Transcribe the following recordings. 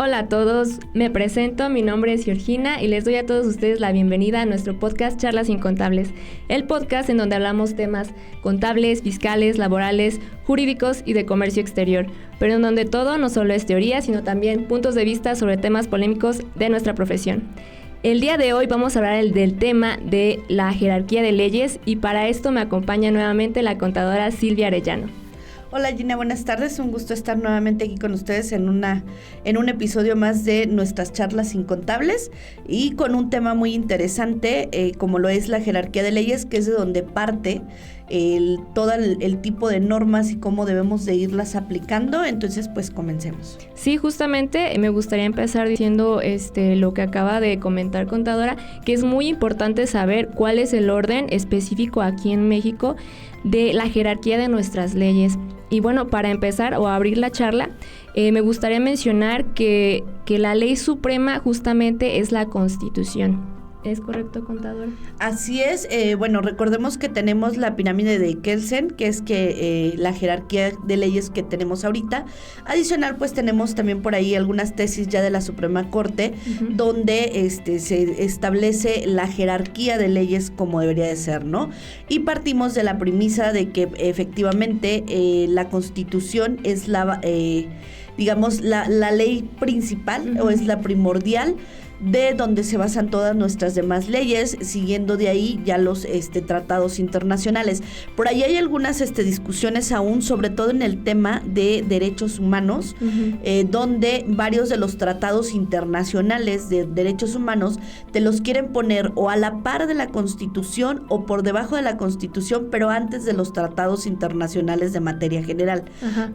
Hola a todos, me presento, mi nombre es Georgina y les doy a todos ustedes la bienvenida a nuestro podcast Charlas Incontables, el podcast en donde hablamos temas contables, fiscales, laborales, jurídicos y de comercio exterior, pero en donde todo no solo es teoría, sino también puntos de vista sobre temas polémicos de nuestra profesión. El día de hoy vamos a hablar del tema de la jerarquía de leyes y para esto me acompaña nuevamente la contadora Silvia Arellano. Hola Gina, buenas tardes, un gusto estar nuevamente aquí con ustedes en un episodio más de nuestras charlas incontables y con un tema muy interesante como lo es la jerarquía de leyes, que es de donde parte todo el tipo de normas y cómo debemos de irlas aplicando. Entonces pues comencemos. Sí, justamente me gustaría empezar diciendo lo que acaba de comentar contadora, que es muy importante saber cuál es el orden específico aquí en México de la jerarquía de nuestras leyes. Y bueno, para empezar o abrir la charla, me gustaría mencionar que la ley suprema justamente es la Constitución. ¿Es correcto, contador? Así es. Bueno, recordemos que tenemos la pirámide de Kelsen, que es la jerarquía de leyes que tenemos ahorita. Adicional, pues tenemos también por ahí algunas tesis ya de la Suprema Corte, donde se establece la jerarquía de leyes como debería de ser, ¿no? Y partimos de la premisa de que efectivamente la Constitución es la ley principal o es la primordial, de donde se basan todas nuestras demás leyes, siguiendo de ahí ya los tratados internacionales. Por ahí hay algunas discusiones aún, sobre todo en el tema de derechos humanos, donde varios de los tratados internacionales de derechos humanos te los quieren poner o a la par de la Constitución o por debajo de la Constitución, pero antes de los tratados internacionales de materia general.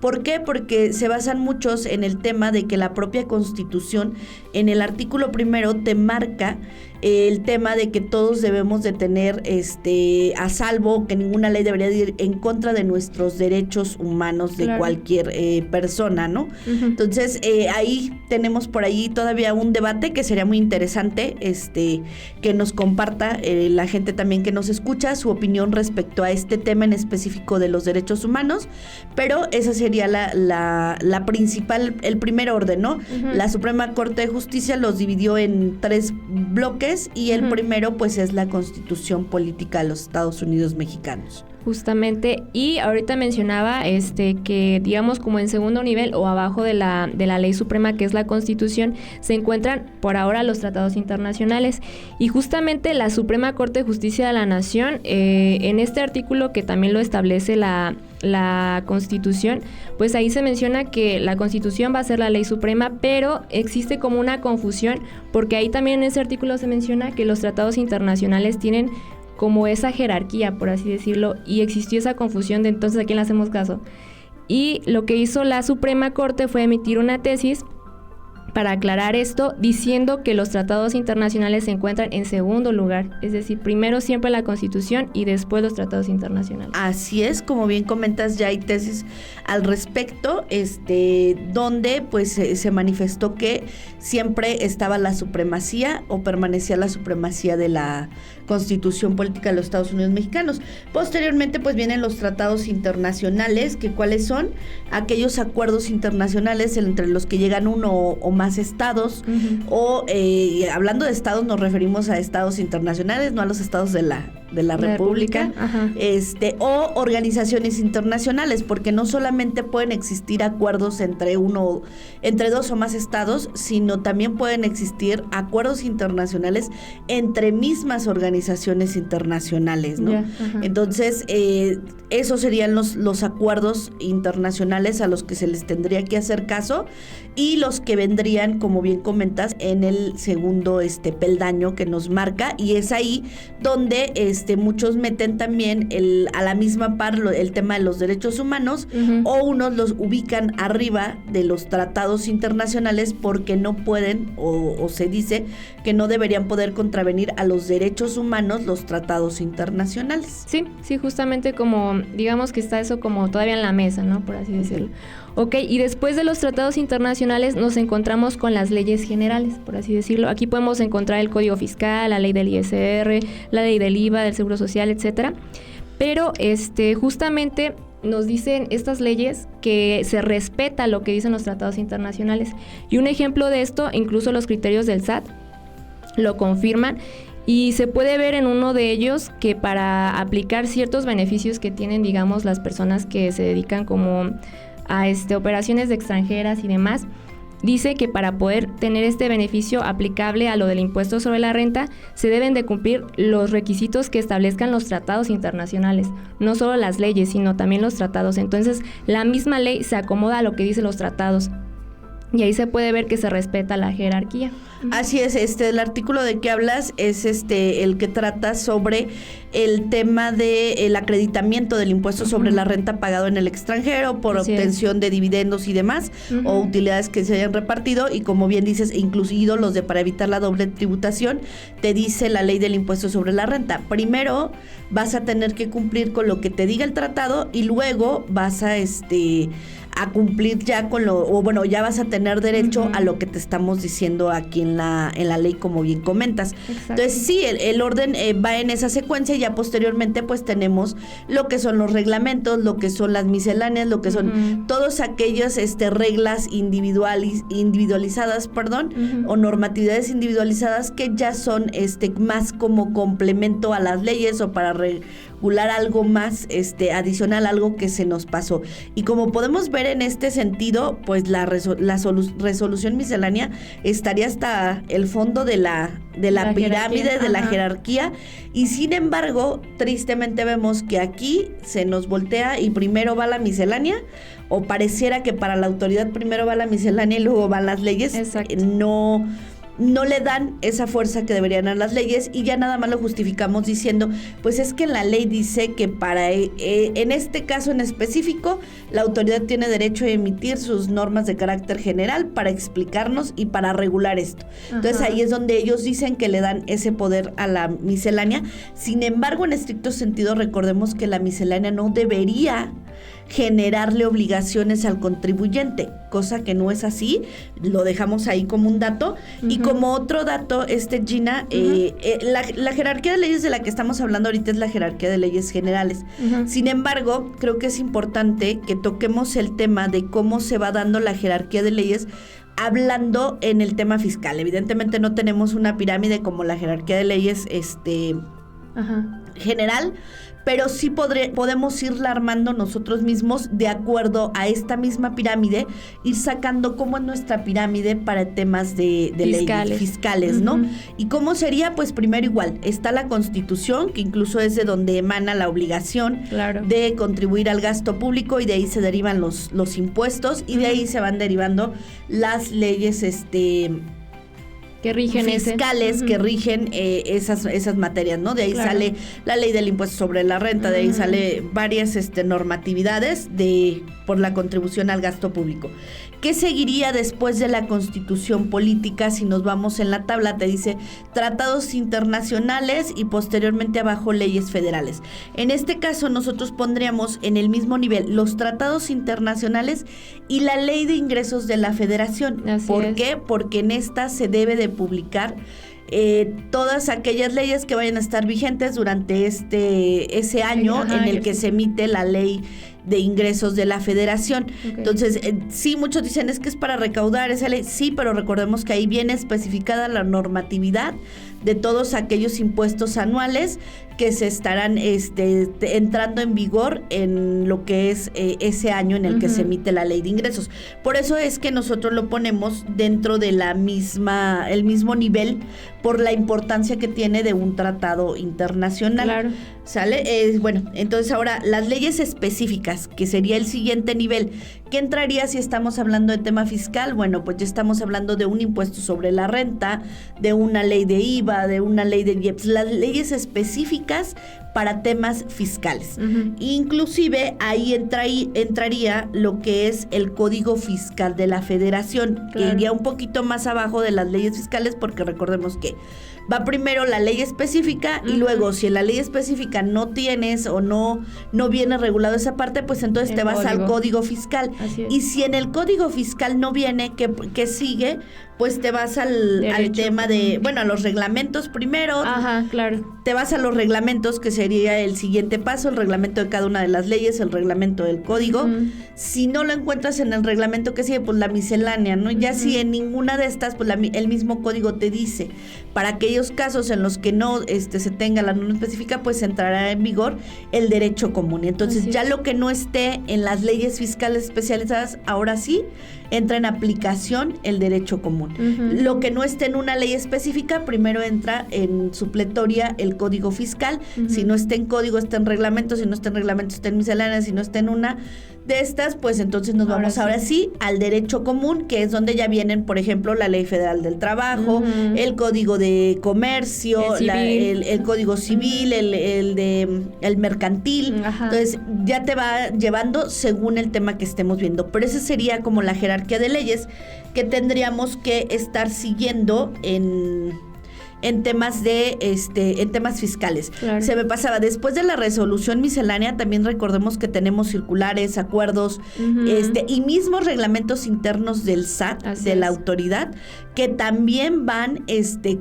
¿Por qué? Porque se basan muchos en el tema de que la propia Constitución, en el artículo primero, te marca el tema de que todos debemos de tener a salvo, que ninguna ley debería ir en contra de nuestros derechos humanos de cualquier persona, ¿no? Entonces, ahí tenemos por ahí todavía un debate que sería muy interesante, que nos comparta la gente también que nos escucha su opinión respecto a este tema en específico de los derechos humanos, pero esa sería la principal, el primer orden, ¿no? La Suprema Corte de Justicia los dividió en 3 bloques y el primero pues es la Constitución Política de los Estados Unidos Mexicanos. Justamente, y ahorita mencionaba que digamos como en segundo nivel o abajo de la ley suprema, que es la Constitución, se encuentran por ahora los tratados internacionales y justamente la Suprema Corte de Justicia de la Nación, en este artículo que también lo establece la Constitución, pues ahí se menciona que la Constitución va a ser la ley suprema, pero existe como una confusión porque ahí también en ese artículo se menciona que los tratados internacionales tienen como esa jerarquía, por así decirlo, y existió esa confusión de entonces ¿a quién le hacemos caso? Y lo que hizo la Suprema Corte fue emitir una tesis para aclarar esto, diciendo que los tratados internacionales se encuentran en segundo lugar, es decir, primero siempre la Constitución y después los tratados internacionales. Así es, como bien comentas, ya hay tesis al respecto, donde pues se manifestó que siempre estaba la supremacía o permanecía la supremacía de la Constitución Política de los Estados Unidos Mexicanos. Posteriormente pues vienen los tratados internacionales, que cuáles son aquellos acuerdos internacionales entre los que llegan uno o más estados, o hablando de estados nos referimos a estados internacionales, no a los estados de la República, o organizaciones internacionales, porque no solamente pueden existir acuerdos entre 2 o más estados, sino también pueden existir acuerdos internacionales entre mismas organizaciones internacionales, ¿no? Entonces, esos serían los acuerdos internacionales a los que se les tendría que hacer caso y los que vendrían, como bien comentas, en el segundo peldaño que nos marca, y es ahí donde muchos meten también a la misma par el tema de los derechos humanos, o unos los ubican arriba de los tratados internacionales porque no pueden o se dice que no deberían poder contravenir a los derechos humanos los tratados internacionales. Sí, justamente como digamos que está eso como todavía en la mesa, ¿no? Por así decirlo. Ok, y después de los tratados internacionales nos encontramos con las leyes generales, por así decirlo. Aquí podemos encontrar el Código Fiscal, la ley del ISR, la ley del IVA, del Seguro Social, etcétera. Pero justamente nos dicen estas leyes que se respeta lo que dicen los tratados internacionales. Y un ejemplo de esto, incluso los criterios del SAT lo confirman, y se puede ver en uno de ellos que para aplicar ciertos beneficios que tienen, digamos, las personas que se dedican como a operaciones de extranjeras y demás, dice que para poder tener este beneficio aplicable a lo del impuesto sobre la renta, se deben de cumplir los requisitos que establezcan los tratados internacionales, no solo las leyes, sino también los tratados. Entonces, la misma ley se acomoda a lo que dicen los tratados. Y ahí se puede ver que se respeta la jerarquía. Así es, el artículo de que hablas es el que trata sobre el tema de el acreditamiento del impuesto sobre la renta pagado en el extranjero por obtención de dividendos y demás, o utilidades que se hayan repartido, y como bien dices, incluido los de para evitar la doble tributación, te dice la ley del impuesto sobre la renta. Primero vas a tener que cumplir con lo que te diga el tratado, y luego vas a cumplir ya con ya vas a tener derecho a lo que te estamos diciendo aquí en la ley, como bien comentas. Exacto. Entonces sí, el orden va en esa secuencia, y ya posteriormente pues tenemos lo que son los reglamentos, lo que son las misceláneas, lo que son todos aquellos reglas individualizadas, o normatividades individualizadas, que ya son más como complemento a las leyes, o para regular algo más adicional, algo que se nos pasó. Y como podemos ver en este sentido, pues la resolución miscelánea estaría hasta el fondo de la pirámide, de la jerarquía, y sin embargo, tristemente vemos que aquí se nos voltea y primero va la miscelánea, o pareciera que para la autoridad primero va la miscelánea y luego van las leyes. Exacto. No le dan esa fuerza que deberían a las leyes, y ya nada más lo justificamos diciendo, pues es que la ley dice que para en este caso en específico, la autoridad tiene derecho a emitir sus normas de carácter general para explicarnos y para regular esto. Entonces ahí es donde ellos dicen que le dan ese poder a la miscelánea. Sin embargo, en estricto sentido, recordemos que la miscelánea no debería generarle obligaciones al contribuyente, cosa que no es así. Lo dejamos ahí como un dato. Y como otro dato, Gina, la jerarquía de leyes de la que estamos hablando ahorita es la jerarquía de leyes generales. Sin embargo, creo que es importante que toquemos el tema de cómo se va dando la jerarquía de leyes, hablando en el tema fiscal. Evidentemente no tenemos una pirámide como la jerarquía de leyes general, pero sí podemos irla armando nosotros mismos de acuerdo a esta misma pirámide, ir sacando cómo es nuestra pirámide para temas de leyes fiscales, ¿no? ¿Y cómo sería? Pues primero igual, está la Constitución, que incluso es de donde emana la obligación de contribuir al gasto público, y de ahí se derivan los impuestos, y de ahí se van derivando las leyes que rigen fiscales que rigen esas materias, ¿no? De ahí sale la ley del impuesto sobre la renta, de ahí sale varias normatividades por la contribución al gasto público. ¿Qué seguiría después de la Constitución política? Si nos vamos en la tabla, te dice tratados internacionales y posteriormente abajo leyes federales. En este caso nosotros pondríamos en el mismo nivel los tratados internacionales y la ley de ingresos de la federación. ¿Por qué? Porque en esta se debe de publicar todas aquellas leyes que vayan a estar vigentes durante ese año en el que se emite la ley de ingresos de la federación. Entonces, sí, muchos dicen es que es para recaudar esa ley, sí, pero recordemos que ahí viene especificada la normatividad de todos aquellos impuestos anuales que se estarán entrando en vigor en lo que es ese año en el que se emite la ley de ingresos. Por eso es que nosotros lo ponemos dentro de el mismo nivel, por la importancia que tiene de un tratado internacional. ¿Sale? Bueno, entonces ahora las leyes específicas, que sería el siguiente nivel. ¿Qué entraría si estamos hablando de tema fiscal? Bueno, pues ya estamos hablando de un impuesto sobre la renta, de una ley de IVA, de una ley de IEPS, las leyes específicas para temas fiscales. Inclusive ahí entraría lo que es el Código Fiscal de la Federación, que iría un poquito más abajo de las leyes fiscales, porque recordemos que va primero la ley específica y luego si en la ley específica no tienes o no viene regulado esa parte, pues entonces te vas al Código Fiscal. Y si en el Código Fiscal no viene, ¿qué sigue? pues te vas al tema de, bueno, a los reglamentos primero. Ajá, claro. Te vas a los reglamentos, que sería el siguiente paso, el reglamento de cada una de las leyes, el reglamento del código. Si no lo encuentras en el reglamento que sigue, pues la miscelánea, ¿no? Ya si en ninguna de estas, pues el mismo código te dice, para aquellos casos en los que no se tenga la norma específica, pues entrará en vigor el derecho común. Entonces ya lo que no esté en las leyes fiscales especializadas, ahora sí entra en aplicación el derecho común. Lo que no esté en una ley específica, primero entra en supletoria el código fiscal. Si no está en código, está en reglamento. Si no está en reglamento, está en miscelánea. Si no está en una de estas, pues entonces nos vamos ahora sí al derecho común, que es donde ya vienen, por ejemplo, la Ley Federal del Trabajo, el Código de Comercio, el Código Civil, el mercantil. Entonces ya te va llevando según el tema que estemos viendo. Pero esa sería como la jerarquía de leyes que tendríamos que estar siguiendo en temas en temas fiscales. Claro. Se me pasaba, después de la resolución miscelánea, también recordemos que tenemos circulares, acuerdos, y mismos reglamentos internos del SAT, la autoridad, que también van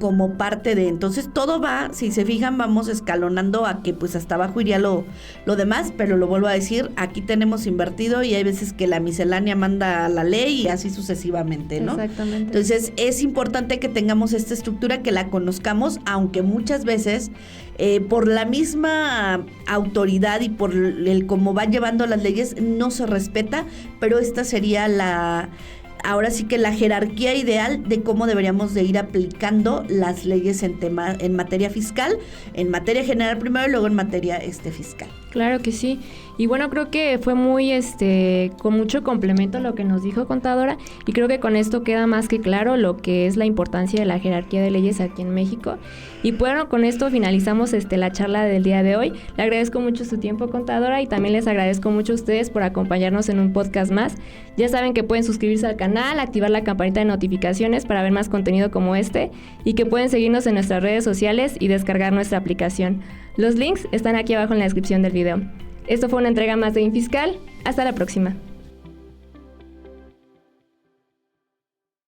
como parte de, entonces todo va, si se fijan, vamos escalonando a que pues hasta abajo iría lo demás, pero lo vuelvo a decir, aquí tenemos invertido y hay veces que la miscelánea manda a la ley y así sucesivamente, ¿no? Exactamente. Entonces es importante que tengamos esta estructura, que la conozcamos, aunque muchas veces por la misma autoridad y por el cómo va llevando las leyes no se respeta, pero esta sería ahora sí que la jerarquía ideal de cómo deberíamos de ir aplicando las leyes en materia fiscal, en materia general primero y luego en materia fiscal. Claro que sí. Y bueno, creo que fue muy con mucho complemento lo que nos dijo contadora, y creo que con esto queda más que claro lo que es la importancia de la jerarquía de leyes aquí en México. Y bueno, con esto finalizamos la charla del día de hoy. Le agradezco mucho su tiempo, contadora, y también les agradezco mucho a ustedes por acompañarnos en un podcast más. Ya saben que pueden suscribirse al canal, activar la campanita de notificaciones para ver más contenido como y que pueden seguirnos en nuestras redes sociales y descargar nuestra aplicación. Los links están aquí abajo en la descripción del video. Esto fue una entrega más de Infiscal. Hasta la próxima.